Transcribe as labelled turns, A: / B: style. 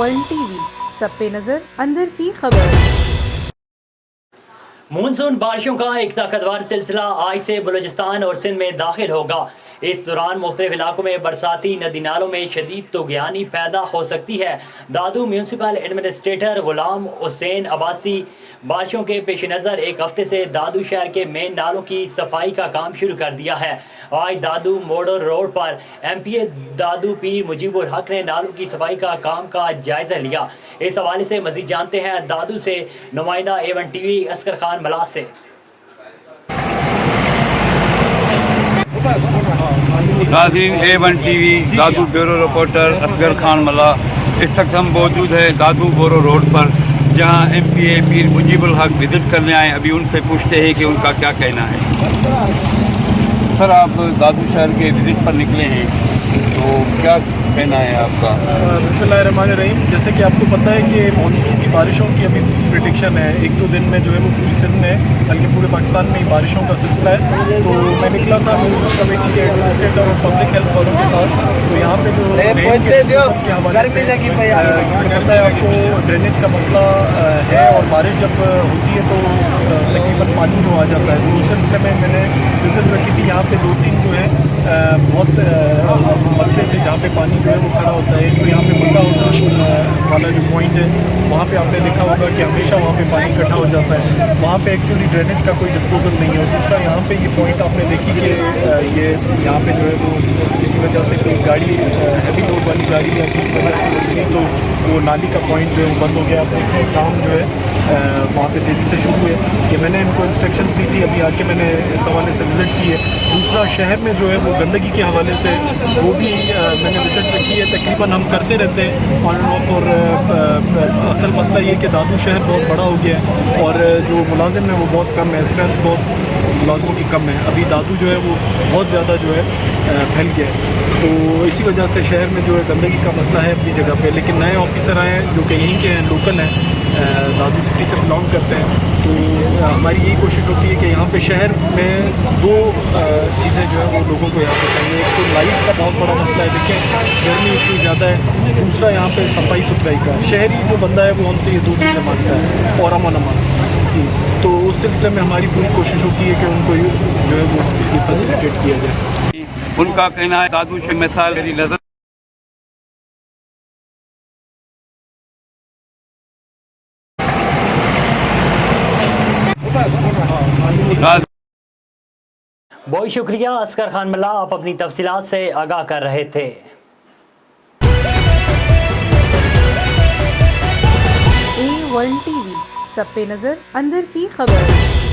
A: One TV, सब पे नजर, अंदर की खबर।
B: मानसून बारिशों का एक ताकतवर सिलसिला आज से बलूचिस्तान और सिंध में दाखिल होगा। इस दौरान मुख्तलिफ इलाकों में बरसाती नदी नालों में शदीद तूग़यानी पैदा हो सकती है। दादू म्यूनसिपल एडमिनिस्ट्रेटर गुलाम हुसैन अब्बासी बारिशों के पेश नज़र एक हफ्ते से दादू शहर के मेन नालों की सफाई का काम शुरू कर दिया है। आज दादू मोडर रोड पर MPA दादू पीर मुजीबुल हक ने नालों की सफाई का काम का जायजा लिया। इस हवाले से मजीद जानते हैं दादू से नुमाइंदा A1 TV असगर खान मलाह से।
C: नाज़रीन A1 TV दादू ब्यूरो रिपोर्टर असगर खान मलाह। इस वक्त हम मौजूद है दादू बोरो रोड पर, जहां MPA पीर मुजीबुल हक विजिट करने आए। अभी उनसे पूछते हैं कि उनका क्या कहना है। सर, आप दादू शहर के विजिट पर निकले हैं, तो क्या कहना है आपका?
D: बिस्मिल्लाहिर्रहमानिर्रहीम। जैसे कि आपको पता है कि मानसून की बारिशों की अभी प्रेडिक्शन है, 1-2 दिन में जो है वो पूरी सिंध में बल्कि पूरे पाकिस्तान में बारिशों का सिलसिला है। तो मैं निकला था म्यूनसिपल कमेटी के एडमिनिस्ट्रेटर और पब्लिक हेल्थ वालों के साथ। तो यहाँ पे जो के हवाले से पता है आपको ड्रेनेज का मसला है, और बारिश जब होती है तो तकरीबन पानी जो आ जाता है। तो उस सिलसिले में मैंने विजिट रखी थी। यहाँ पे 2-3 जो है बहुत मसले थे जहाँ पे पानी जो है वो खड़ा होता है। तो यहाँ पे मुद्दा वाला जो पॉइंट है, वहाँ पे आपने देखा होगा कि हमेशा वहाँ पे पानी इकट्ठा हो जाता है। वहाँ पे एक्चुअली ड्रेनेज का कोई डिस्पोजल नहीं है। दूसरा यहाँ पे ये पॉइंट आपने देखी कि ये यहाँ पे जो है वो किसी वजह से कोई गाड़ी हैवी लोड वाली गाड़ी या किसी वजह से लगी तो वो नाली का पॉइंट जो है वो बंद हो गया। आप देखिए काम जो है वहाँ पे तेज़ी से शुरू हुए। कि मैंने इनको इंस्ट्रक्शन दी थी, अभी आके मैंने इस हवाले से विज़िट की है। दूसरा शहर में जो है वो गंदगी के हवाले से वो भी मैंने विज़िट रखी है। तकरीबन हम करते रहते हैं ऑन एंड ऑफ। और असल मसला ये कि दादू शहर बहुत बड़ा हो गया है और जो मुलाजिम है वो बहुत कम है, स्ट्रेंथ बहुत मुलाजमों की कम है। अभी दादू जो है वो बहुत ज़्यादा जो है फैल गया है। तो इसी वजह से शहर में जो है गंदगी का मसला है अपनी जगह पे। लेकिन नए ऑफिसर आए हैं जो कि यहीं के हैं, लोकल हैं, दादू सिटी से बिलोंग करते हैं। तो हमारी यही कोशिश होती है कि यहाँ पे शहर में 2 चीज़ें जो है वो लोगों को यहाँ पे चाहिए। एक तो लाइट का बहुत बड़ा मसला है, देखें गर्मी इतनी ज़्यादा है। दूसरा यहाँ पे सफाई सुथराई का। शहरी जो बंदा है वो हमसे ये 2 चीज़ें मांगता है, और अमन। तो उस सिलसिले में हमारी पूरी कोशिश होती है कि उनको जो है वो फैसिलिटेट किया जाए।
C: उनका कहना है दादू से मिसाल मेरी नज़र
B: बहुत शुक्रिया असगर खान मलाह, आप अपनी तफसीलात से आगाह कर रहे थे।
A: A1 टीवी, सब पे नजर, अंदर की खबर।